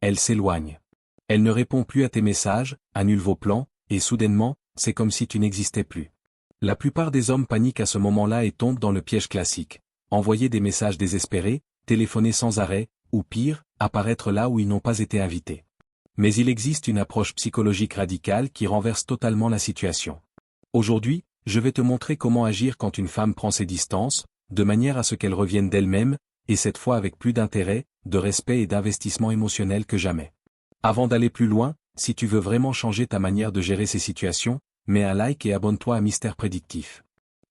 Elle s'éloigne. Elle ne répond plus à tes messages, annule vos plans, et soudainement, c'est comme si tu n'existais plus. La plupart des hommes paniquent à ce moment-là et tombent dans le piège classique. Envoyer des messages désespérés, téléphoner sans arrêt, ou pire, apparaître là où ils n'ont pas été invités. Mais il existe une approche psychologique radicale qui renverse totalement la situation. Aujourd'hui, je vais te montrer comment agir quand une femme prend ses distances, de manière à ce qu'elle revienne d'elle-même, et cette fois avec plus d'intérêt, de respect et d'investissement émotionnel que jamais. Avant d'aller plus loin, si tu veux vraiment changer ta manière de gérer ces situations, mets un like et abonne-toi à Mystère Prédictif.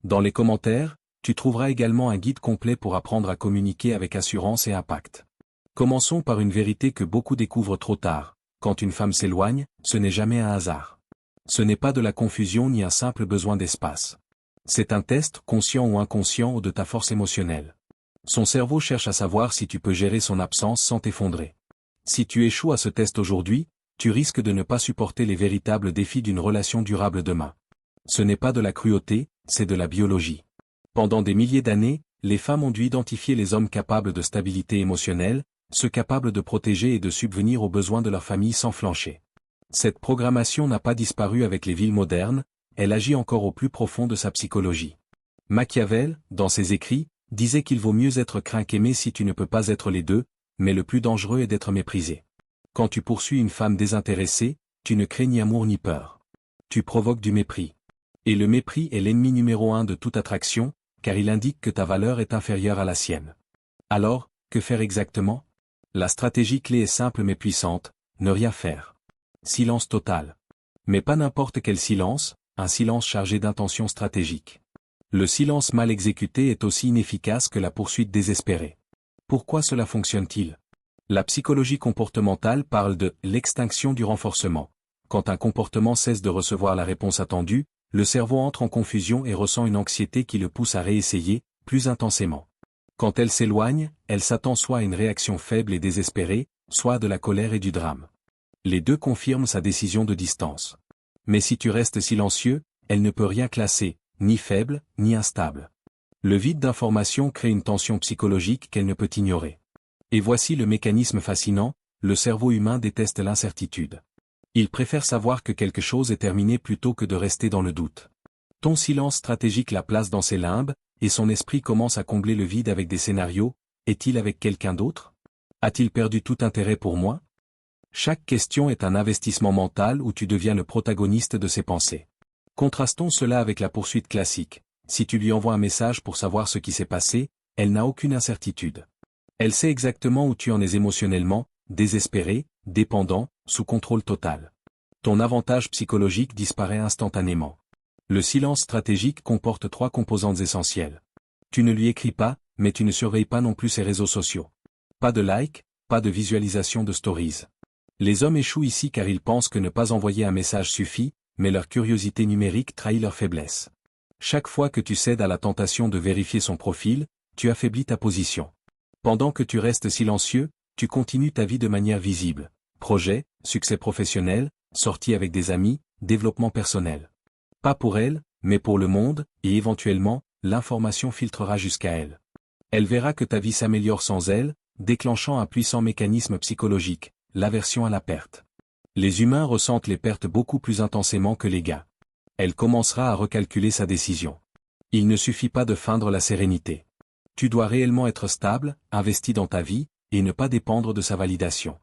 Dans les commentaires, tu trouveras également un guide complet pour apprendre à communiquer avec assurance et impact. Commençons par une vérité que beaucoup découvrent trop tard. Quand une femme s'éloigne, ce n'est jamais un hasard. Ce n'est pas de la confusion ni un simple besoin d'espace. C'est un test, conscient ou inconscient, de ta force émotionnelle. Son cerveau cherche à savoir si tu peux gérer son absence sans t'effondrer. Si tu échoues à ce test aujourd'hui, tu risques de ne pas supporter les véritables défis d'une relation durable demain. Ce n'est pas de la cruauté, c'est de la biologie. Pendant des milliers d'années, les femmes ont dû identifier les hommes capables de stabilité émotionnelle, ceux capables de protéger et de subvenir aux besoins de leur famille sans flancher. Cette programmation n'a pas disparu avec les villes modernes, elle agit encore au plus profond de sa psychologie. Machiavel, dans ses écrits, disait qu'il vaut mieux être craint qu'aimé si tu ne peux pas être les deux, mais le plus dangereux est d'être méprisé. Quand tu poursuis une femme désintéressée, tu ne crées ni amour ni peur. Tu provoques du mépris. Et le mépris est l'ennemi numéro 1 de toute attraction, car il indique que ta valeur est inférieure à la sienne. Alors, que faire exactement? La stratégie clé est simple mais puissante, ne rien faire. Silence total. Mais pas n'importe quel silence, un silence chargé d'intentions stratégiques. Le silence mal exécuté est aussi inefficace que la poursuite désespérée. Pourquoi cela fonctionne-t-il? La psychologie comportementale parle de l'extinction du renforcement. Quand un comportement cesse de recevoir la réponse attendue, le cerveau entre en confusion et ressent une anxiété qui le pousse à réessayer, plus intensément. Quand elle s'éloigne, elle s'attend soit à une réaction faible et désespérée, soit à de la colère et du drame. Les deux confirment sa décision de distance. Mais si tu restes silencieux, elle ne peut rien classer, ni faible, ni instable. Le vide d'information crée une tension psychologique qu'elle ne peut ignorer. Et voici le mécanisme fascinant, le cerveau humain déteste l'incertitude. Il préfère savoir que quelque chose est terminé plutôt que de rester dans le doute. Ton silence stratégique la place dans ses limbes, et son esprit commence à combler le vide avec des scénarios. Est-il avec quelqu'un d'autre? A-t-il perdu tout intérêt pour moi? Chaque question est un investissement mental où tu deviens le protagoniste de ses pensées. Contrastons cela avec la poursuite classique. Si tu lui envoies un message pour savoir ce qui s'est passé, elle n'a aucune incertitude. Elle sait exactement où tu en es émotionnellement, désespéré, dépendant, sous contrôle total. Ton avantage psychologique disparaît instantanément. Le silence stratégique comporte 3 composantes essentielles. Tu ne lui écris pas, mais tu ne surveilles pas non plus ses réseaux sociaux. Pas de like, pas de visualisation de stories. Les hommes échouent ici car ils pensent que ne pas envoyer un message suffit, mais leur curiosité numérique trahit leur faiblesse. Chaque fois que tu cèdes à la tentation de vérifier son profil, tu affaiblis ta position. Pendant que tu restes silencieux, tu continues ta vie de manière visible. Projet, succès professionnel, sortie avec des amis, développement personnel. Pas pour elle, mais pour le monde, et éventuellement, l'information filtrera jusqu'à elle. Elle verra que ta vie s'améliore sans elle, déclenchant un puissant mécanisme psychologique, l'aversion à la perte. Les humains ressentent les pertes beaucoup plus intensément que les gains. Elle commencera à recalculer sa décision. Il ne suffit pas de feindre la sérénité. Tu dois réellement être stable, investi dans ta vie, et ne pas dépendre de sa validation.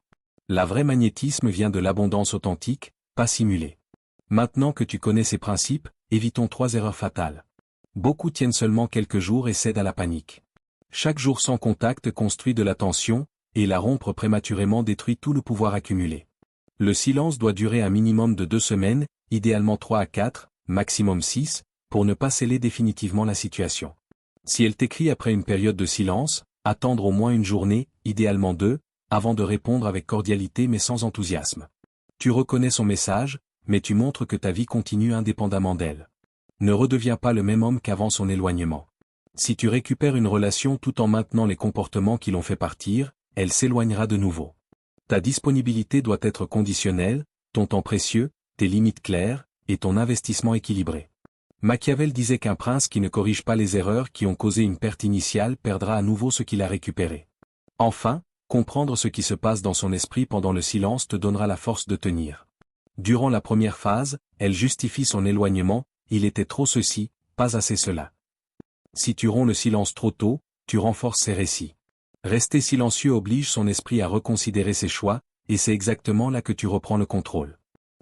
La vraie magnétisme vient de l'abondance authentique, pas simulée. Maintenant que tu connais ces principes, évitons 3 erreurs fatales. Beaucoup tiennent seulement quelques jours et cèdent à la panique. Chaque jour sans contact construit de la tension, et la rompre prématurément détruit tout le pouvoir accumulé. Le silence doit durer un minimum de 2 semaines, idéalement 3 à 4, maximum 6, pour ne pas sceller définitivement la situation. Si elle t'écrit après une période de silence, attendre au moins une journée, idéalement 2, avant de répondre avec cordialité mais sans enthousiasme. Tu reconnais son message, mais tu montres que ta vie continue indépendamment d'elle. Ne redeviens pas le même homme qu'avant son éloignement. Si tu récupères une relation tout en maintenant les comportements qui l'ont fait partir, elle s'éloignera de nouveau. Ta disponibilité doit être conditionnelle, ton temps précieux, tes limites claires, et ton investissement équilibré. Machiavel disait qu'un prince qui ne corrige pas les erreurs qui ont causé une perte initiale perdra à nouveau ce qu'il a récupéré. Enfin, Comprendre ce qui se passe dans son esprit pendant le silence te donnera la force de tenir. Durant la première phase, elle justifie son éloignement, il était trop ceci, pas assez cela. Si tu romps le silence trop tôt, tu renforces ses récits. Rester silencieux oblige son esprit à reconsidérer ses choix, et c'est exactement là que tu reprends le contrôle.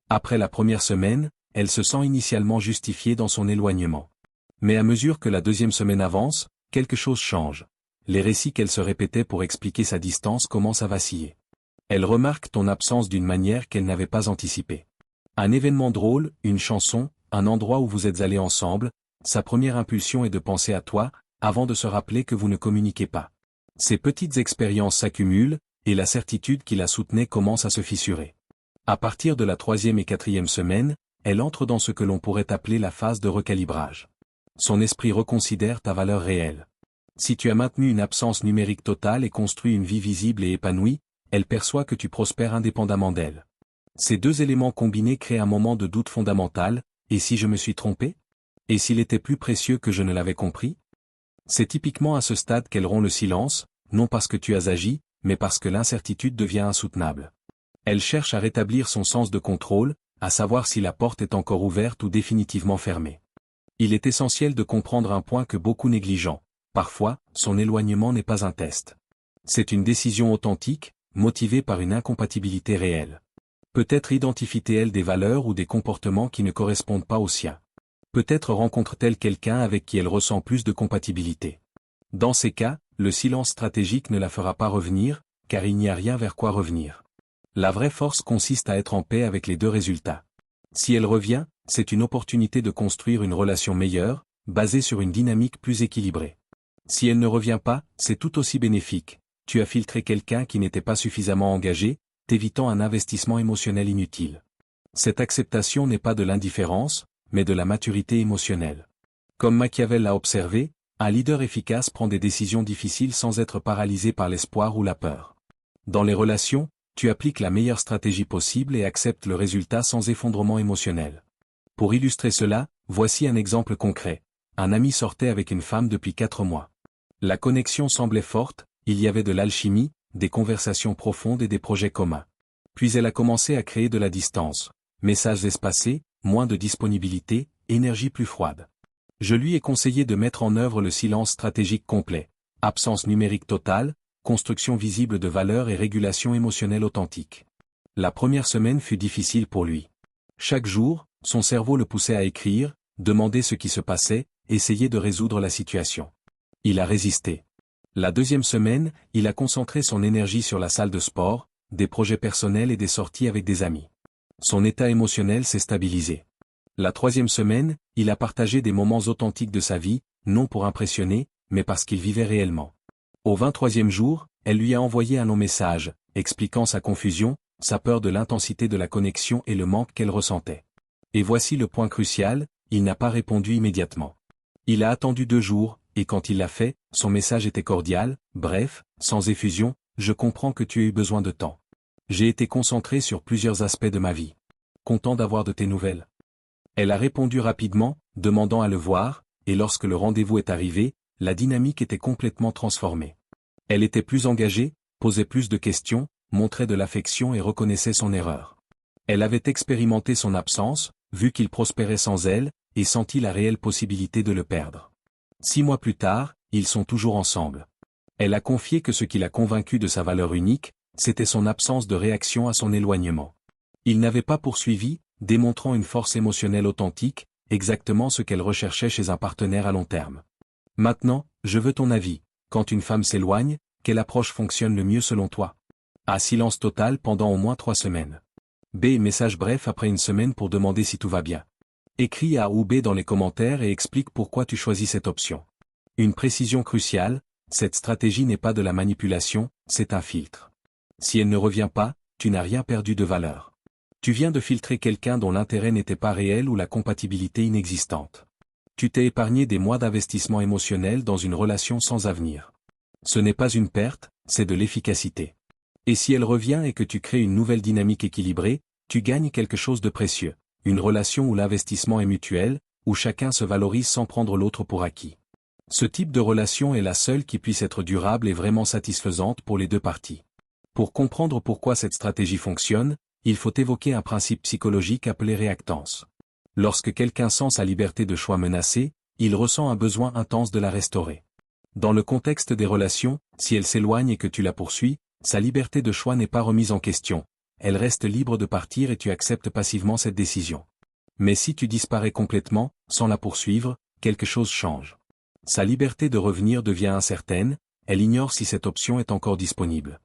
Après la première semaine, elle se sent initialement justifiée dans son éloignement. Mais à mesure que la deuxième semaine avance, quelque chose change. Les récits qu'elle se répétait pour expliquer sa distance commencent à vaciller. Elle remarque ton absence d'une manière qu'elle n'avait pas anticipée. Un événement drôle, une chanson, un endroit où vous êtes allés ensemble, sa première impulsion est de penser à toi, avant de se rappeler que vous ne communiquez pas. Ces petites expériences s'accumulent, et la certitude qui la soutenait commence à se fissurer. À partir de la 3e et 4e semaine, elle entre dans ce que l'on pourrait appeler la phase de recalibrage. Son esprit reconsidère ta valeur réelle. Si tu as maintenu une absence numérique totale et construit une vie visible et épanouie, elle perçoit que tu prospères indépendamment d'elle. Ces deux éléments combinés créent un moment de doute fondamental, et si je me suis trompé? Et s'il était plus précieux que je ne l'avais compris? C'est typiquement à ce stade qu'elle rompt le silence, non parce que tu as agi, mais parce que l'incertitude devient insoutenable. Elle cherche à rétablir son sens de contrôle, à savoir si la porte est encore ouverte ou définitivement fermée. Il est essentiel de comprendre un point que beaucoup négligent. Parfois, son éloignement n'est pas un test. C'est une décision authentique, motivée par une incompatibilité réelle. Peut-être identifie-t-elle des valeurs ou des comportements qui ne correspondent pas aux siens. Peut-être rencontre-t-elle quelqu'un avec qui elle ressent plus de compatibilité. Dans ces cas, le silence stratégique ne la fera pas revenir, car il n'y a rien vers quoi revenir. La vraie force consiste à être en paix avec les deux résultats. Si elle revient, c'est une opportunité de construire une relation meilleure, basée sur une dynamique plus équilibrée. Si elle ne revient pas, c'est tout aussi bénéfique. Tu as filtré quelqu'un qui n'était pas suffisamment engagé, t'évitant un investissement émotionnel inutile. Cette acceptation n'est pas de l'indifférence, mais de la maturité émotionnelle. Comme Machiavel l'a observé, un leader efficace prend des décisions difficiles sans être paralysé par l'espoir ou la peur. Dans les relations, tu appliques la meilleure stratégie possible et acceptes le résultat sans effondrement émotionnel. Pour illustrer cela, voici un exemple concret. Un ami sortait avec une femme depuis 4 mois. La connexion semblait forte, il y avait de l'alchimie, des conversations profondes et des projets communs. Puis elle a commencé à créer de la distance. Messages espacés, moins de disponibilité, énergie plus froide. Je lui ai conseillé de mettre en œuvre le silence stratégique complet. Absence numérique totale, construction visible de valeurs et régulation émotionnelle authentique. La première semaine fut difficile pour lui. Chaque jour, son cerveau le poussait à écrire, demander ce qui se passait, essayer de résoudre la situation. Il a résisté. La deuxième semaine, il a concentré son énergie sur la salle de sport, des projets personnels et des sorties avec des amis. Son état émotionnel s'est stabilisé. La troisième semaine, il a partagé des moments authentiques de sa vie, non pour impressionner, mais parce qu'il vivait réellement. Au 23e jour, elle lui a envoyé un long message, expliquant sa confusion, sa peur de l'intensité de la connexion et le manque qu'elle ressentait. Et voici le point crucial, il n'a pas répondu immédiatement. Il a attendu 2 jours, et quand il l'a fait, son message était cordial, bref, sans effusion, je comprends que tu aies eu besoin de temps. J'ai été concentré sur plusieurs aspects de ma vie. Content d'avoir de tes nouvelles. Elle a répondu rapidement, demandant à le voir, et lorsque le rendez-vous est arrivé, la dynamique était complètement transformée. Elle était plus engagée, posait plus de questions, montrait de l'affection et reconnaissait son erreur. Elle avait expérimenté son absence, vu qu'il prospérait sans elle, et senti la réelle possibilité de le perdre. 6 mois plus tard, ils sont toujours ensemble. Elle a confié que ce qui l'a convaincu de sa valeur unique, c'était son absence de réaction à son éloignement. Il n'avait pas poursuivi, démontrant une force émotionnelle authentique, exactement ce qu'elle recherchait chez un partenaire à long terme. Maintenant, je veux ton avis. Quand une femme s'éloigne, quelle approche fonctionne le mieux selon toi? A. Silence total pendant au moins 3 semaines. B. Message bref après une semaine pour demander si tout va bien. Écris A ou B dans les commentaires et explique pourquoi tu choisis cette option. Une précision cruciale, cette stratégie n'est pas de la manipulation, c'est un filtre. Si elle ne revient pas, tu n'as rien perdu de valeur. Tu viens de filtrer quelqu'un dont l'intérêt n'était pas réel ou la compatibilité inexistante. Tu t'es épargné des mois d'investissement émotionnel dans une relation sans avenir. Ce n'est pas une perte, c'est de l'efficacité. Et si elle revient et que tu crées une nouvelle dynamique équilibrée, tu gagnes quelque chose de précieux. Une relation où l'investissement est mutuel, où chacun se valorise sans prendre l'autre pour acquis. Ce type de relation est la seule qui puisse être durable et vraiment satisfaisante pour les deux parties. Pour comprendre pourquoi cette stratégie fonctionne, il faut évoquer un principe psychologique appelé réactance. Lorsque quelqu'un sent sa liberté de choix menacée, il ressent un besoin intense de la restaurer. Dans le contexte des relations, si elle s'éloigne et que tu la poursuis, sa liberté de choix n'est pas remise en question. Elle reste libre de partir et tu acceptes passivement cette décision. Mais si tu disparais complètement, sans la poursuivre, quelque chose change. Sa liberté de revenir devient incertaine, elle ignore si cette option est encore disponible.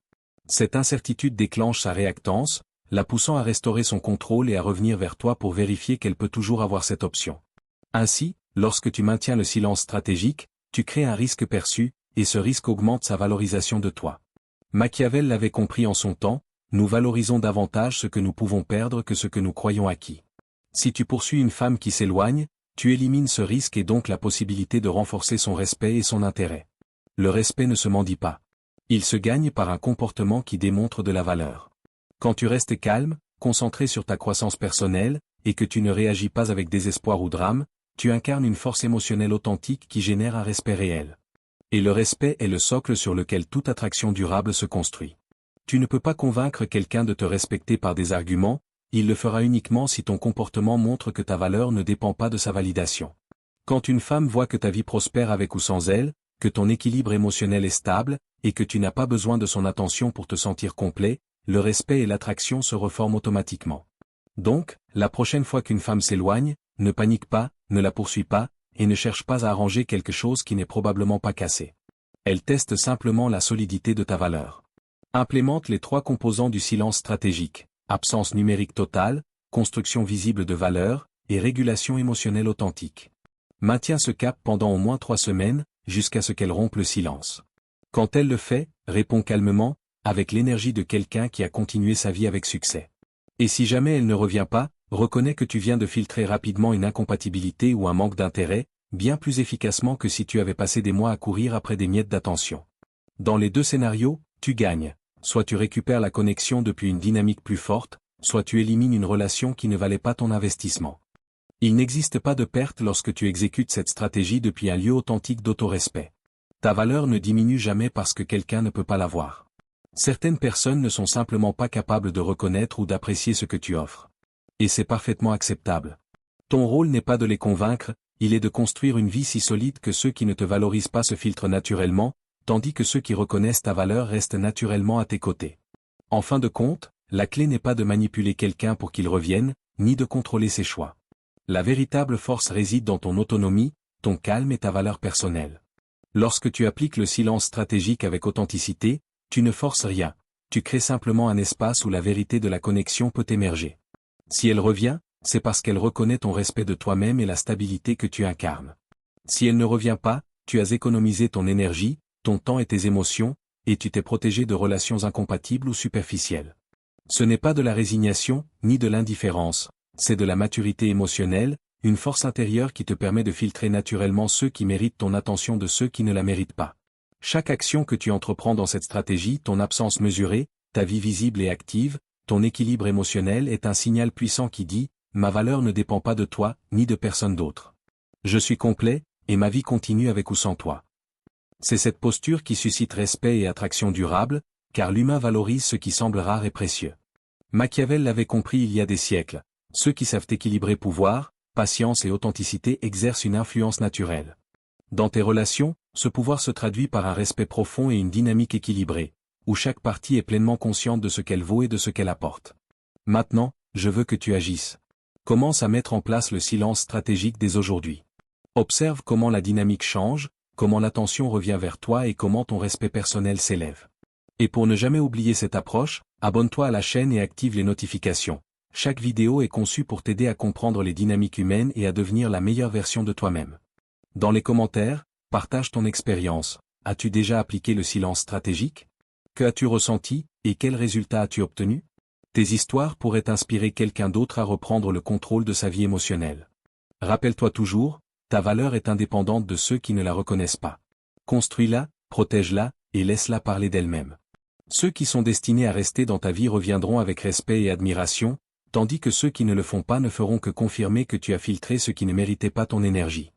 Cette incertitude déclenche sa réactance, la poussant à restaurer son contrôle et à revenir vers toi pour vérifier qu'elle peut toujours avoir cette option. Ainsi, lorsque tu maintiens le silence stratégique, tu crées un risque perçu, et ce risque augmente sa valorisation de toi. Machiavel l'avait compris en son temps, nous valorisons davantage ce que nous pouvons perdre que ce que nous croyons acquis. Si tu poursuis une femme qui s'éloigne, tu élimines ce risque et donc la possibilité de renforcer son respect et son intérêt. Le respect ne se mendie pas. Il se gagne par un comportement qui démontre de la valeur. Quand tu restes calme, concentré sur ta croissance personnelle, et que tu ne réagis pas avec désespoir ou drame, tu incarnes une force émotionnelle authentique qui génère un respect réel. Et le respect est le socle sur lequel toute attraction durable se construit. Tu ne peux pas convaincre quelqu'un de te respecter par des arguments, il le fera uniquement si ton comportement montre que ta valeur ne dépend pas de sa validation. Quand une femme voit que ta vie prospère avec ou sans elle, que ton équilibre émotionnel est stable, et que tu n'as pas besoin de son attention pour te sentir complet, le respect et l'attraction se reforment automatiquement. Donc, la prochaine fois qu'une femme s'éloigne, ne panique pas, ne la poursuis pas, et ne cherche pas à arranger quelque chose qui n'est probablement pas cassé. Elle teste simplement la solidité de ta valeur. Implémente les 3 composants du silence stratégique, absence numérique totale, construction visible de valeur, et régulation émotionnelle authentique. Maintiens ce cap pendant au moins 3 semaines, jusqu'à ce qu'elle rompe le silence. Quand elle le fait, réponds calmement, avec l'énergie de quelqu'un qui a continué sa vie avec succès. Et si jamais elle ne revient pas, reconnais que tu viens de filtrer rapidement une incompatibilité ou un manque d'intérêt, bien plus efficacement que si tu avais passé des mois à courir après des miettes d'attention. Dans les 2 scénarios, tu gagnes. Soit tu récupères la connexion depuis une dynamique plus forte, soit tu élimines une relation qui ne valait pas ton investissement. Il n'existe pas de perte lorsque tu exécutes cette stratégie depuis un lieu authentique d'autorespect. Ta valeur ne diminue jamais parce que quelqu'un ne peut pas la voir. Certaines personnes ne sont simplement pas capables de reconnaître ou d'apprécier ce que tu offres. Et c'est parfaitement acceptable. Ton rôle n'est pas de les convaincre, il est de construire une vie si solide que ceux qui ne te valorisent pas se filtrent naturellement, tandis que ceux qui reconnaissent ta valeur restent naturellement à tes côtés. En fin de compte, la clé n'est pas de manipuler quelqu'un pour qu'il revienne, ni de contrôler ses choix. La véritable force réside dans ton autonomie, ton calme et ta valeur personnelle. Lorsque tu appliques le silence stratégique avec authenticité, tu ne forces rien, tu crées simplement un espace où la vérité de la connexion peut émerger. Si elle revient, c'est parce qu'elle reconnaît ton respect de toi-même et la stabilité que tu incarnes. Si elle ne revient pas, tu as économisé ton énergie, ton temps et tes émotions, et tu t'es protégé de relations incompatibles ou superficielles. Ce n'est pas de la résignation, ni de l'indifférence, c'est de la maturité émotionnelle, une force intérieure qui te permet de filtrer naturellement ceux qui méritent ton attention de ceux qui ne la méritent pas. Chaque action que tu entreprends dans cette stratégie, ton absence mesurée, ta vie visible et active, ton équilibre émotionnel est un signal puissant qui dit « Ma valeur ne dépend pas de toi, ni de personne d'autre. Je suis complet, et ma vie continue avec ou sans toi. » C'est cette posture qui suscite respect et attraction durable, car l'humain valorise ce qui semble rare et précieux. Machiavel l'avait compris il y a des siècles. Ceux qui savent équilibrer pouvoir, patience et authenticité exercent une influence naturelle. Dans tes relations, ce pouvoir se traduit par un respect profond et une dynamique équilibrée, où chaque partie est pleinement consciente de ce qu'elle vaut et de ce qu'elle apporte. Maintenant, je veux que tu agisses. Commence à mettre en place le silence stratégique dès aujourd'hui. Observe comment la dynamique change, comment l'attention revient vers toi et comment ton respect personnel s'élève. Et pour ne jamais oublier cette approche, abonne-toi à la chaîne et active les notifications. Chaque vidéo est conçue pour t'aider à comprendre les dynamiques humaines et à devenir la meilleure version de toi-même. Dans les commentaires, partage ton expérience. As-tu déjà appliqué le silence stratégique? Que as-tu ressenti, et quels résultats as-tu obtenus? Tes histoires pourraient inspirer quelqu'un d'autre à reprendre le contrôle de sa vie émotionnelle. Rappelle-toi toujours, ta valeur est indépendante de ceux qui ne la reconnaissent pas. Construis-la, protège-la, et laisse-la parler d'elle-même. Ceux qui sont destinés à rester dans ta vie reviendront avec respect et admiration, tandis que ceux qui ne le font pas ne feront que confirmer que tu as filtré ce qui ne méritait pas ton énergie.